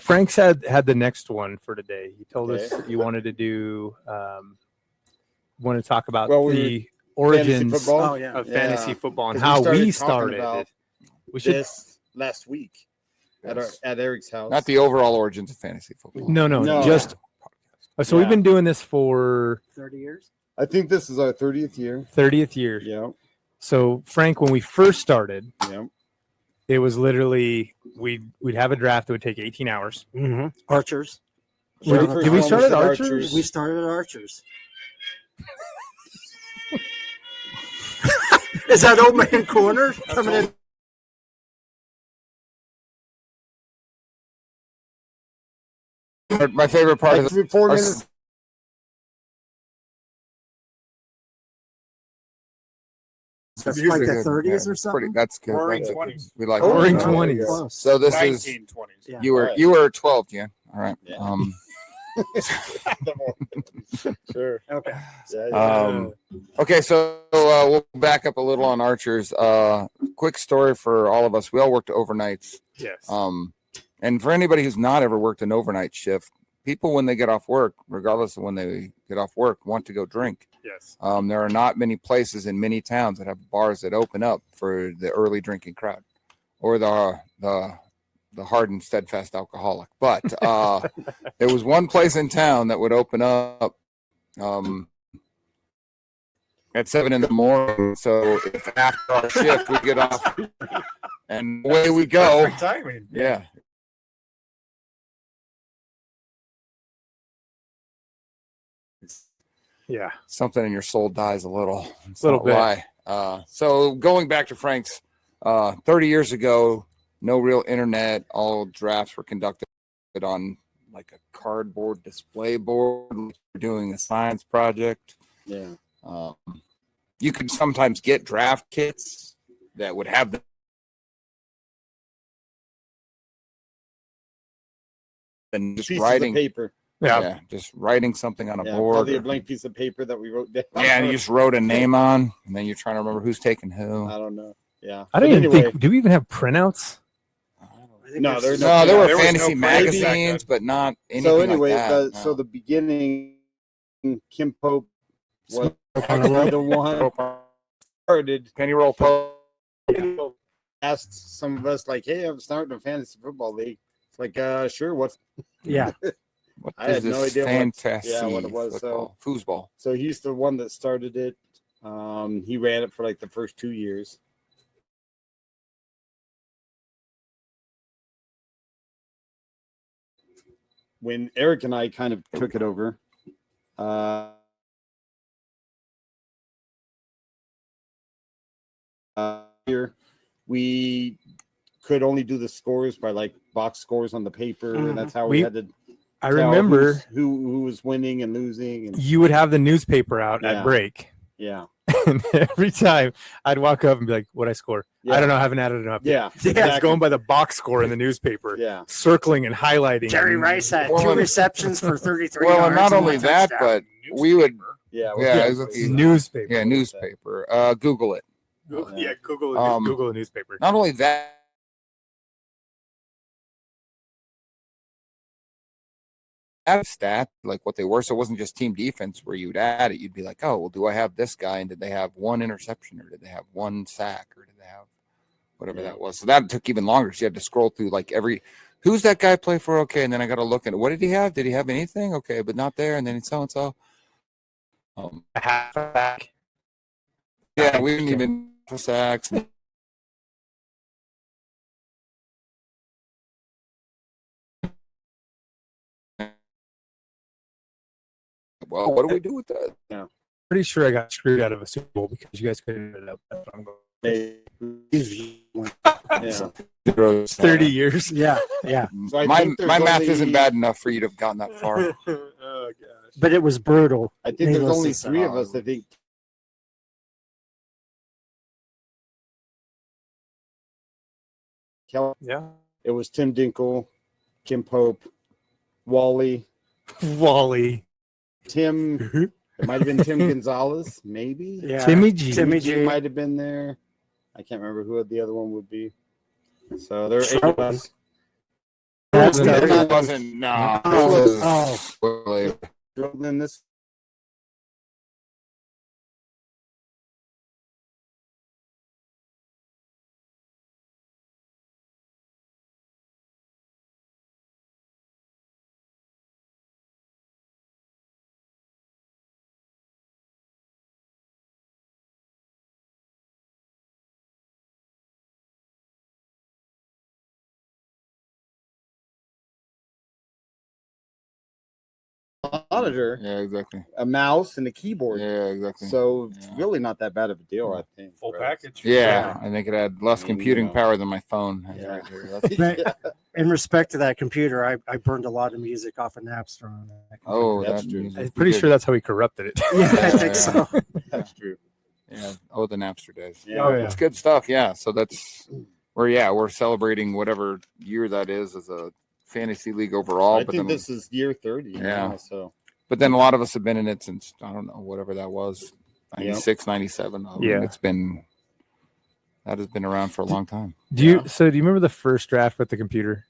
Frank's had the next one for today. He told us you wanted to do want to talk about the origins of fantasy football and how we started it. We should last week at Eric's house. Not the overall origins of fantasy football. No. Just so we've been doing this for 30 years. I think this is our 30th year. 30th year. Yeah. So Frank, when we first started, yeah, it was literally we'd have a draft that would take 18 hours. Mm-hmm. Archers. Did we start at Archers? We started at Archers. Is that old man corner coming in? My favorite part is 4 minutes. That's like the 30s or something. That's good. Roaring 20s. We like Roaring 20s. So this is 1920s. Yeah. you were 12, Jan. All right. Yeah. Sure. Okay. Okay, so we'll back up a little on Archers. Quick story for all of us. We all worked overnights. Yes. And for anybody who's not ever worked an overnight shift, people when they get off work, regardless of when they get off work, want to go drink. Yes. There are not many places in many towns that have bars that open up for the early drinking crowd or the hard and steadfast alcoholic. But there was one place in town that would open up at 7 a.m. So if after our shift we get off and away we go. Perfect timing. Yeah. Yeah. Something in your soul dies a little. It's a little not bit. why. So going back to Frank's, 30 years ago, no real internet. All drafts were conducted on like a cardboard display board. We're doing a science project. Yeah. You could sometimes get draft kits that would have and just Pieces writing of paper. Yeah. just writing something on a board. Probably a blank piece of paper that we wrote down. Yeah, and you just wrote a name on, and then you're trying to remember who's taking who. I don't know. Yeah. I don't even think. Do we even have printouts? No, there were was fantasy no printing back magazines, then. but not anything So anyway, like that. so the beginning, Kim Pope was Penny the one started. roll post. Asked some of us like, "Hey, I'm starting a fantasy football league." It's like, sure. What's Yeah. What I is had no this idea fantasy what it was. football? Foosball. So he's the one that started it. He ran it for like the first 2 years. When Eric and I kind of took it over, here we could only do the scores by like box scores on the paper, and that's how we had to. I remember who was winning and losing. And, you would have the newspaper out at break. yeah. And every time I'd walk up and be like, "What'd I score? Yeah. I don't know. I haven't added it up." Yeah. It's going by the box score in the newspaper. Yeah. Circling and highlighting. Jerry Rice had 2 receptions for 33 Well, yards. and not and only one that, touchdown. but we would. Yeah. Newspaper. Yeah, newspaper. Google it. Yeah, Google a newspaper. Not only that. Stat like what they were, so it wasn't just team defense where you'd add it. You'd be like, oh well, do I have this guy, and did they have one interception, or did they have one sack, or did they have whatever that was? So that took even longer. So you had to scroll through like who's that guy play for? Okay, and then I got to look at it. What did he have? Did he have anything? Okay, but not there. And then so and so. Halfback. Yeah, we didn't even sacks. Well, what do we do with that? Yeah. Pretty sure I got screwed out of a Super Bowl because you guys couldn't get it up. That's what I'm going. 30 years. Yeah. So my math isn't bad enough for you to have gotten that far. Oh gosh. But it was brutal. I think there's only Needless to 3 of us. I think. Yeah. It was Tim Dinkle, Kim Pope, Wally, Tim. It might have been Tim Gonzalez, maybe. Yeah. Timmy G. Timmy G. might have been there. I can't remember who the other one would be. So there are 8 of us. Yeah, next wasn't day. there. It wasn't. No. Oh. Drilled in this. Monitor, Yeah, exactly. a mouse, and a keyboard. Yeah, exactly. So it's really not that bad of a deal, I think. Full package. Yeah, I think it had less computing Yeah. power than my phone. Yeah. Right here. But in respect to that computer, I burned a lot of music off of Napster on that. Oh, That's that true. music. I'm pretty sure that's how he corrupted it. Yeah, I think so. That's true. Yeah. Oh, the Napster days. Yeah. Oh, yeah. It's good stuff. Yeah. So that's we're celebrating whatever year that is as a fantasy league overall. I but think then, this is year 30. Yeah. So. but then a lot of us have been in it since, I don't know, whatever that was, 96, 97. Yeah. That has been around for a long time. Do you remember the first draft with the computer?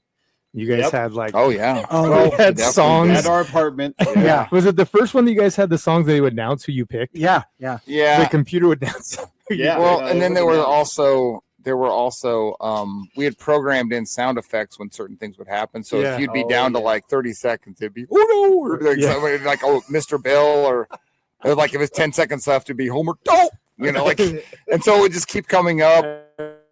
You guys Yep. had like Oh, yeah. Oh, we had definitely songs. At our apartment. yeah. Was it the first one that you guys had the songs that they would announce who you picked? Yeah. Yeah. The computer would announce. who you Yeah. picked. Well, no, and it then was there were also we had programmed in sound effects when certain things would happen. So Yeah. if you'd be Oh, down to yeah. like 30 seconds, it'd be oh no, or like, Yeah. somebody like oh Mr. Bill, or like if it's 10 seconds left, it'd be Homer. Don't like, and so it would just keep coming up.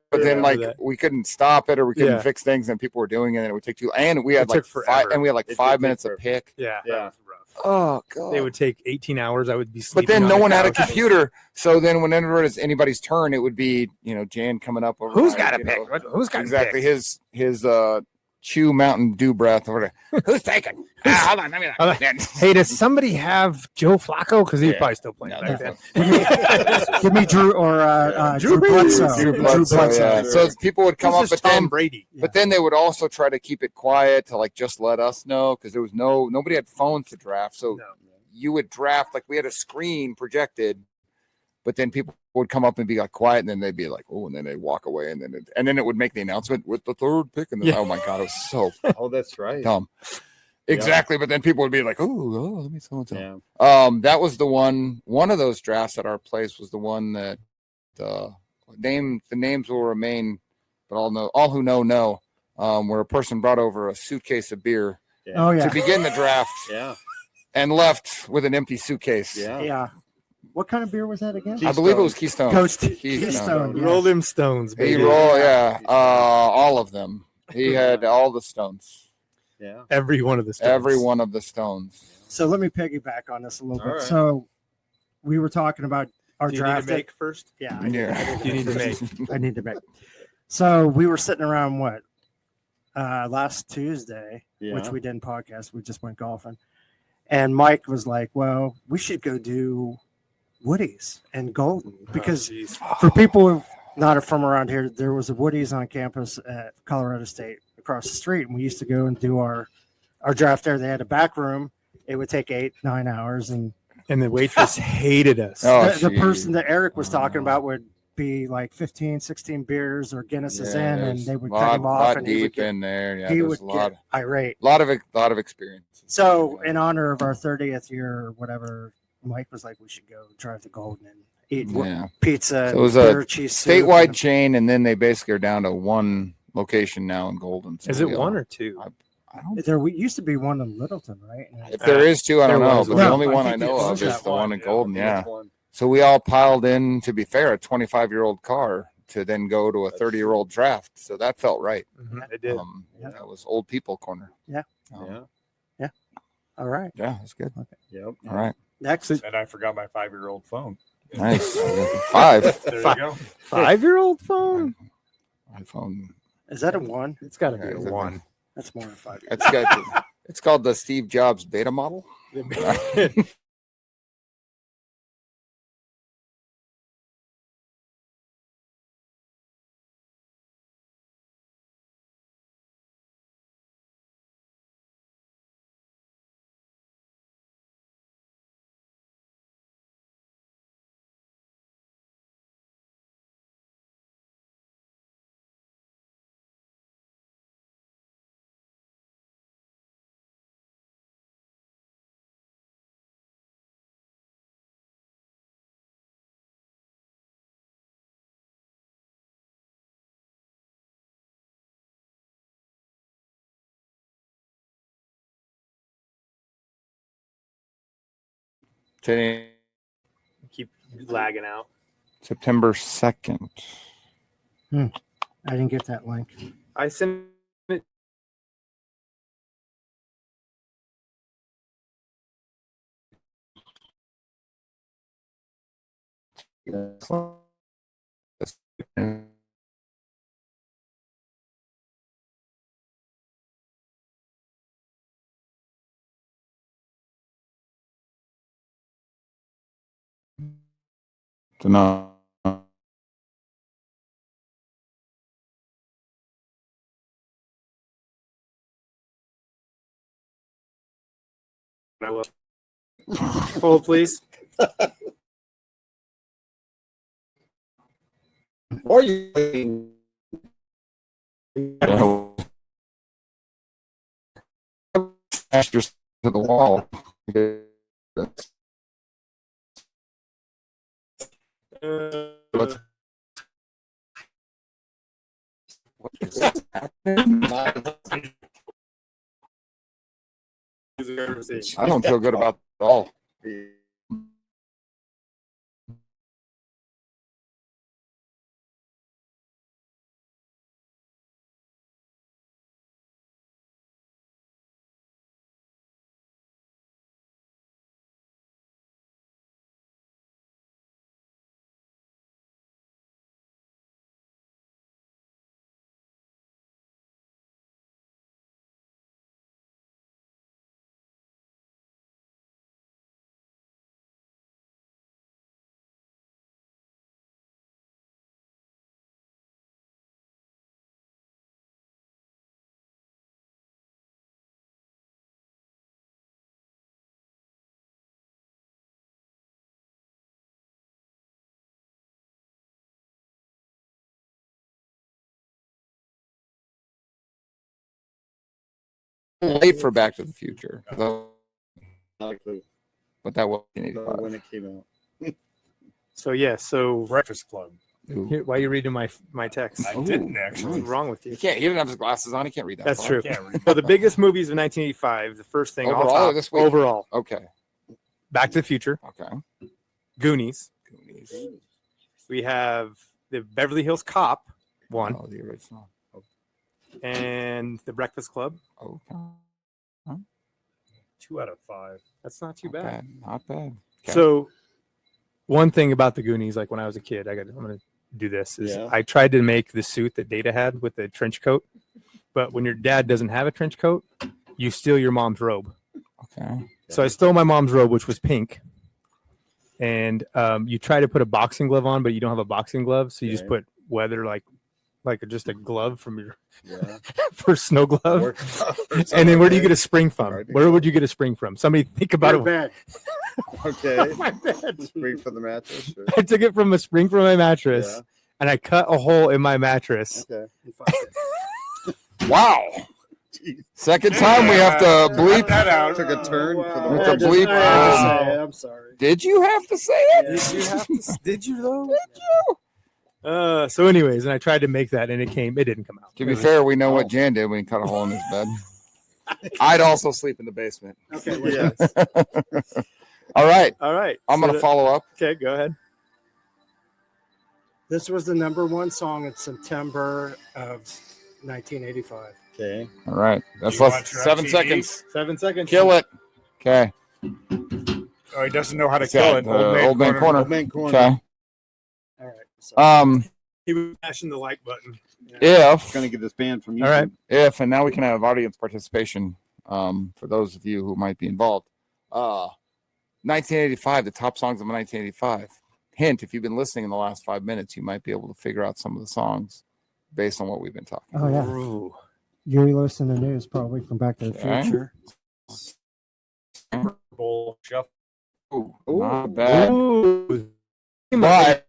But then, like, we couldn't stop it, or we couldn't Yeah. fix things, and people were doing it, and it would take too. And we had It like took five, forever. and we had like It did 5 take minutes a forever. pick. Yeah, Yeah. that was rough. Oh god! They would take 18 hours. I would be But sleeping. then on no the one had a couch. computer, so then whenever it's anybody's turn, it would be Jan coming up over. Who's got to pick? Who's got exactly to pick? his Chew Mountain Dew breath or whatever. Who's taking? Hold on, let me. Hey, does somebody have Joe Flacco? Because he's Yeah. probably still playing No, back there's then. Give me Drew or Drew Bledsoe. Drew Bledsoe, yeah. So people would come up, This is but Tom then Brady. But then they would also try to keep it quiet to like just let us know, because there was nobody had phones to draft. So No. you would draft, like we had a screen projected, but then people would come up and be like quiet, and then they'd be like, oh, and then they'd walk away, and then it would make the announcement with the third pick. And then, oh my God, it was so Oh, that's right. dumb. Exactly. But then people would be like, oh, let me so. Yeah. That was the one of those drafts at our place was the one that the names will remain, but all who know, where a person brought over a suitcase of beer Oh yeah. to begin the draft Yeah. and left with an empty suitcase. Yeah. Yeah. What kind of beer was that again? I believe it was Keystone. Keystone. Yeah. Roll them stones, He baby. all of them. He had all the stones. Yeah. Every one of the stones. Every one of the stones. So let me piggyback on this a little All bit. right. So we were talking about our Do you need to draft. make first? Yeah, Yeah. You need to make. I need to make. So we were sitting around last Tuesday, Yeah. which we didn't podcast. We just went golfing, and Mike was like, "Well, we should go do Woody's and Golden because for people who not from around here, there was a Woody's on campus at Colorado State across the street, and we used to go and do our draft there. They had a back room. It would take 8-9 hours, and the waitress hated us. Oh, the person that Eric was talking about would be like 15, 16 beers or Guinnesses in, and they would cut him off, and he would deep get, in there. Yeah, he there's would a lot, get irate. lot of experience. So, in honor of our 30th year or whatever, Mike was like, we should go drive to Golden and eat pizza. So it was beer, a cheese soup, statewide chain, and then they basically are down to one location now in Golden. So Is it one or two? I don't. There used to be one in Littleton, right? If there is two, I don't There know, was but one. the only I one think I know it of was is that the one in Golden. Yeah. That's one. So we all piled in, to be fair, a 25-year-old car to then go to a 30-year-old draft. So that felt right. Mhm, it did. That was old people corner. Yeah. Yeah. All right. Yeah, that's good. Yep. All right. Next. And I forgot my 5-year-old phone. Nice. 5. There you go. 5-year-old phone? iPhone. Is that a one? It's got to Yeah, be a exactly. one. That's more than 5 years. It's called the Steve Jobs beta model. Today, Keep lagging out. September 2nd. I didn't get that link. I sent it. No. I will. Hold, please. Or you Smashed yourself to the wall. What is happening? I don't feel good about it at all. Late for Back to the Future. But that was when it came out. So Breakfast Club. here, why are you reading my text? I didn't actually. What's wrong with you? He didn't have his glasses on. He can't read that. That's far. true. Can't read. So the biggest movies of 1985. The first thing Overall I'll or talk this week? overall. Okay. Back to the Future. Okay. Goonies. Goonies. We have the Beverly Hills Cop one, Oh, the original. and the Breakfast Club. Okay. 2 out of 5. That's not too Not bad. bad. Not bad. Okay. So, one thing about the Goonies, like when I was a kid, I'm gonna do this. Is Yeah. I tried to make the suit that Data had with the trench coat, but when your dad doesn't have a trench coat, you steal your mom's robe. Okay. So I stole my mom's robe, which was pink, and you try to put a boxing glove on, but you don't have a boxing glove, so you just Okay. put weather like just a glove from your Yeah. for snow glove. Worked out or And then where do you something. get a spring from? Right. Where would you get a spring from? Somebody think about My it. bad. Okay. My bad. Spring for the mattress. Or... I took it from a spring from my mattress, Yeah. and I cut a hole in my mattress. Okay. Wow. Jeez. Second time we have to bleep. that out. Took a turn for the With I the just- bleep, I had to wow. say it. I'm sorry. Did you have to say it? Did you have to? Did you though? So, anyways, and I tried to make that, and it didn't come out. To It be was- fair, we know what Jan did when he cut a hole in his bed. I'd also sleep in the basement. Okay. Yeah. All right. All right. I'm going to follow up. Okay, go ahead. This was the #1 song in September of 1985. Okay. All right. That's You less want your 7 FTD? seconds. 7 seconds. Kill it. Okay. Oh, he doesn't know how to It's kill got, it. Old Man Corner. Old Man Corner. Okay. All right. So, He was mashing the like button. If Gonna get this band from you. All right. and now we can have audience participation for those of you who might be involved. 1985, the top songs of 1985. Hint, if you've been listening in the last 5 minutes, you might be able to figure out some of the songs based on what we've been talking about. oh yeah, Ooh. you're listening to news probably from Back to the Okay. Future. Bowl shuffle. Ooh, not bad. Ooh. But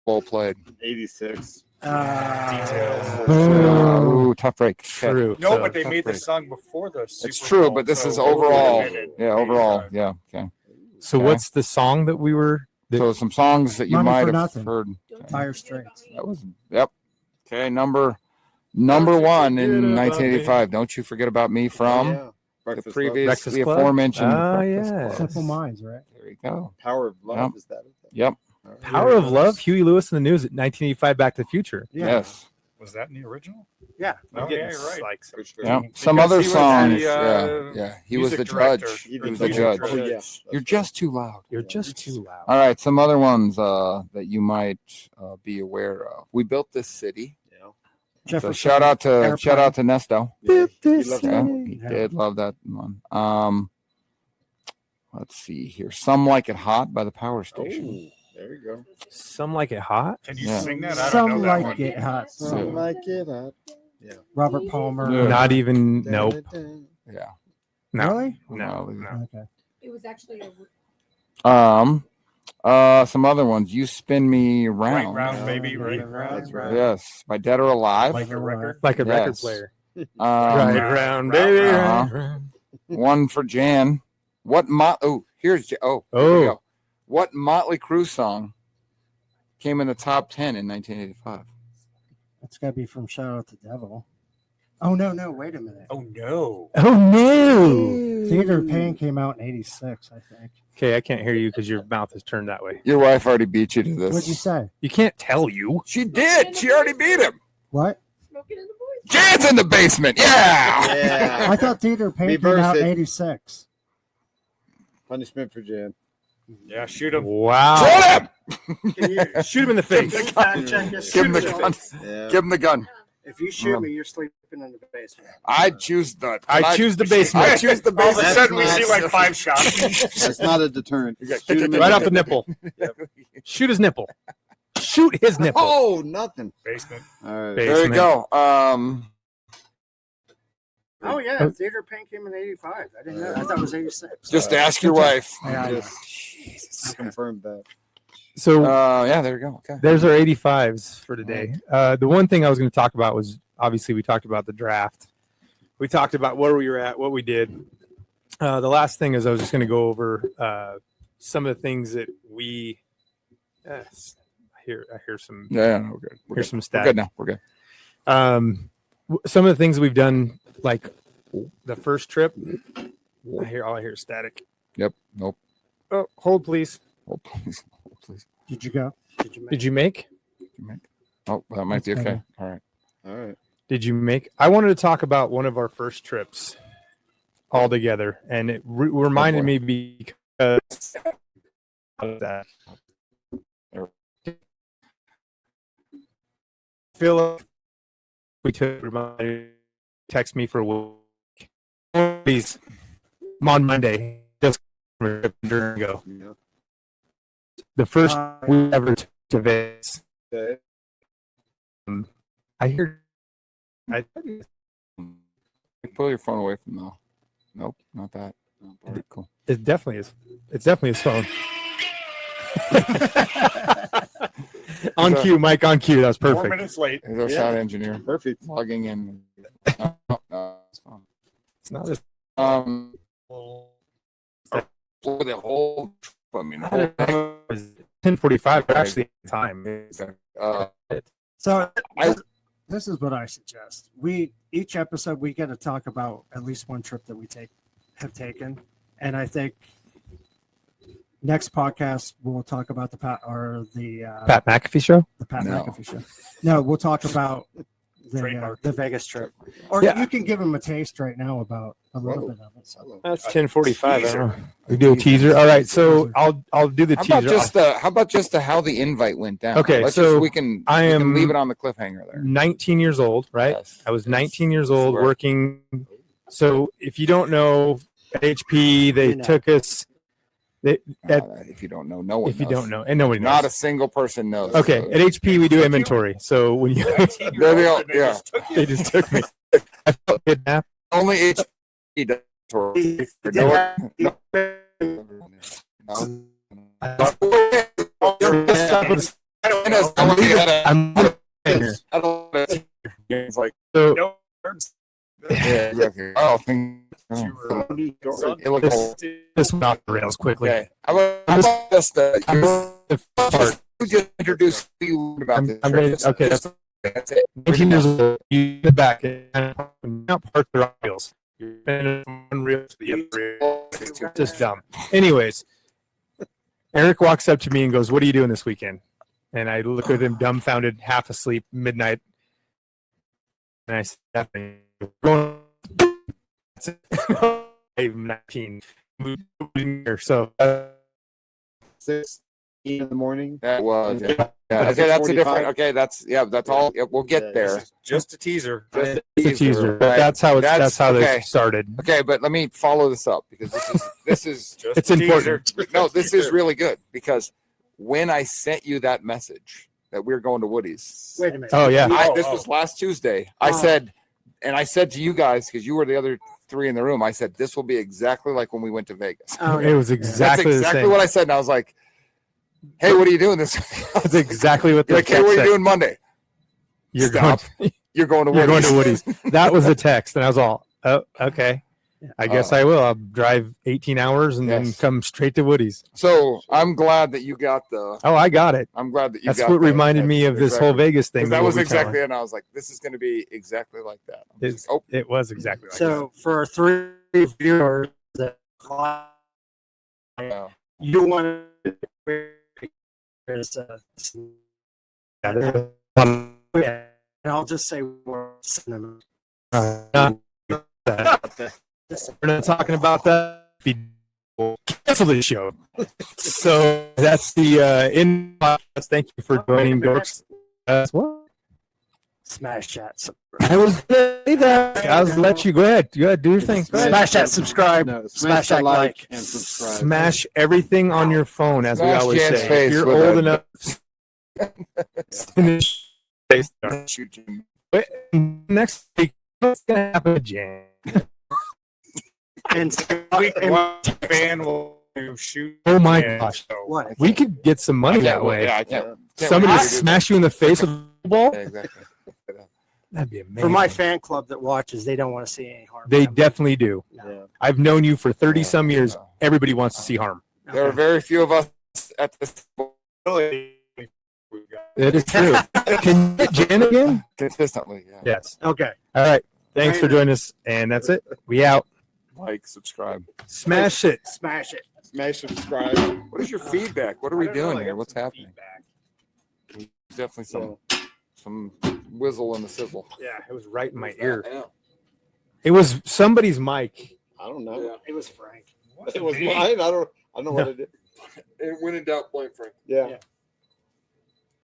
well played. 86. Details. Ooh, tough break. Okay. True. No, So- but they tough made the break. song before the Super It's true, Bowl, but this so is they were overall. limited. Yeah, overall. Yeah. Okay. So Okay. what's the song that we were? So some songs that you Money might for have Nothing. heard. Dire Straits. That was okay. Number Don't you one forget in about 1985. Don't you forget about me from Yeah. Breakfast previous, Breakfast the Club? aforementioned. Ah, Breakfast yeah. Club. Simple Minds, right? There you go. Club. Power of Love. Yep. Is that it? Yep. All right. Power of Love, Huey Lewis in the News at 1985 Back to the Future. Yeah. Yes. Was that in the original? Yeah. Oh, yeah, you're right. Like, For sure. Yep. Some Because other he was songs. the, Yeah. He was music the director. judge. He He was did the the judge. music. Oh, yeah. You're just too loud. You're just too loud. All right. Some other ones that you might be aware of. We built this city. Yeah. So Jefferson shout out to Nesto. Yeah, he loves Yeah, that one. he Yeah. did love that one. Let's see here. Some Like It Hot by the Power Oh, Station. there you go. Some Like It Hot. Can you Yeah. sing that? I don't Some know that Like one. It Hot. Some like it up. Robert Palmer. Yeah. Not even, nope. Yeah. No. Really? No. No. No. Okay. It was actually a Some other ones. You Spin Me Right Round. round, baby. Yeah, Right right, round. That's right. Yes, by Dead or Alive. Like a record. Like a record Yes. player. Um, Right round, baby. uh-huh. Right round. One for Jan. Here's here we Oh. go. What Motley Crue song came in the top 10 in 1985? That's got to be from Shout Out the Devil. Oh, no. Wait a minute. Oh, no. Oh, no. Theater of Pain came out in 86, I think. Okay, I can't hear you because your mouth is turned that way. Your wife already beat you to this. What'd you say? You can't tell you. She did. She already beat him. What? smoking in the boys. Jan's in the basement. Yeah. Yeah. I thought Theater of Pain came Reverse out in it. 86. Punishment for Jan. Yeah, shoot him. Wow. Shoot him. Shoot him in the face. Give him the gun. Yeah. Give him the gun. If you shoot me, you're sleeping in the basement. I choose the. I choose the basement. I choose the All of a basement. sudden, we see like 5 shots. That's not a deterrent. got- Shoot him in Right off the nipple. Shoot his nipple. Shoot his nipple. Oh, nothing. Basement. All right. Base- There you go. Oh, yeah. Theater of Pain came in 85. I didn't know. I thought it was 86. Just ask your wife. Yeah, I know. Just confirmed that. So Yeah, there you go. Okay. there's our 85s for today. The one thing I was going to talk about was obviously we talked about the draft. We talked about where we were at, what we did. The last thing is I was just going to go over some of the things that we. I hear some. Yeah, no, we're good. We're Here's good. some We're stats. good now. We're good. Some of the things we've done, like the first trip. I hear static. Yep. Nope. Oh, hold please. Oh, please. Oh, please. Did you go? Did you make Did you make? Oh, that might be That's okay. better. All right. All right. Did you make? I wanted to talk about one of our first trips all together, and it reminded me because of that. Feel like we took text me for a week. Please, on Monday, just during ago. Yeah. The first we ever took to Vegas. Okay. I hear. Pull your phone away from the. Nope, not that. All right, cool. It definitely is. It's definitely his phone. On cue, Mike. On cue. That was 4 perfect. minutes late. Here's our Yeah. sound engineer Perfect. logging in. No, it's fine. It's not just. For the whole. I mean, 10:45. But actually, time. uh, So I- this is what I suggest. Each episode we get to talk about at least one trip that we have taken, and I think next podcast we'll talk about the Pat McAfee show. No. McAfee show. No, we'll talk about Trademark. the Vegas trip, or Yeah. you can give them a taste right now about a little bit of it. So. That's 10:45. I don't know. We do a teaser. All right, so I'll do the how teaser. about just how the invite went down? Okay, Let's so we can I we can am- leave it on the cliffhanger there. 19 years old, right? Yes. I was 19 years old Swear. working. So if you don't know, at HP they You know. took us. If you don't know, no one. If you knows. don't know, and nobody knows. Not a single person knows. Okay, at HP we do inventory. So when you 19-year-old, There we go, and they yeah. just took you. they just took me, I felt kidnapped. Only HP does. I'm here. It's like, So No words. yeah, exactly. Oh, You were- it looks this went off the rails quickly. okay. How about just The part. you just introduce who you learned about this? I'm ready. Okay, That's it. 19 years old. You get back and not park the rails. You're in one real to the other. Just dumb. Anyways, Eric walks up to me and goes, "What are you doing this weekend?" And I look at him dumbfounded, half asleep, midnight. And I said, I'm 19. So 6 in the morning. That was. Yeah. Okay, that's a different. Okay, that's all. Yeah, we'll get there. Just a teaser. Just it's a teaser. But right? that's how that's how okay. this started. Okay, but let me follow this up because this is Just it's a important. teaser. no, this is really good because when I sent you that message that we were going to Woody's, Wait a minute. Oh yeah. this was last Tuesday. I said to you guys because you were the other three in the room. I said this will be exactly like when we went to Vegas. Oh, It was exactly That's the exactly same. what I said, and I was like, "Hey, what are you doing this?" That's exactly what the Like, hey, text what are you said. doing Monday? You're Stop. going. You're going to You're Woody's. going to Woody's. That was the text, and I was all, "Oh, okay. I guess I will. I'll drive 18 hours and then Yes. come straight to Woody's." So I'm glad that you got the. Oh, I got it. I'm glad that you That's got what the- reminded me of this whole exactly. Vegas thing. 'Cause that we'll was be exactly telling. it. And I was like, this is going to be exactly like that. I'm It's- just like, It was exactly like that. So for our 3 viewers that oh, you want to there's and I'll just say we're cinnamon. We're not talking about that. Cancel the show. So that's the in podcast. Thank you for joining Dorks. What? Smash that. I was gonna say that. I was let you go ahead. Go ahead, do your thing. Go ahead. Smash that subscribe. No, Smash that that like. and subscribe. Smash everything on your phone, as we Smash always Jan's say. face If you're with old a- enough. shoot you. Wait, next week, what's gonna happen to Jan? And One fan will shoot. Oh my and gosh. so- what? We could get some money that way. Yeah, I can't. Somebody wait to do smash you in the face with a ball. that. Yeah, exactly. That'd be amazing. For my fan club that watches, they don't want to see any harm. They definitely do. No. Yeah. I've known you for 30 Yeah. some years. Yeah. Everybody wants to see harm. There are very few of us at this Really, That is true. Can you get Jan again? consistently. Yeah. Yes. Okay. All right. Thanks for joining us. And that's it. We out. Like, subscribe. Smash it. Smash it. Smash subscribe. What is your feedback? What are we doing here? What's happening? Definitely some whizzle in the sizzle. Yeah, it was right in my ear. Yeah. It was somebody's mic. I don't know. It was Frank. It was mine. I don't know what it is. When in doubt, blame Frank. Yeah.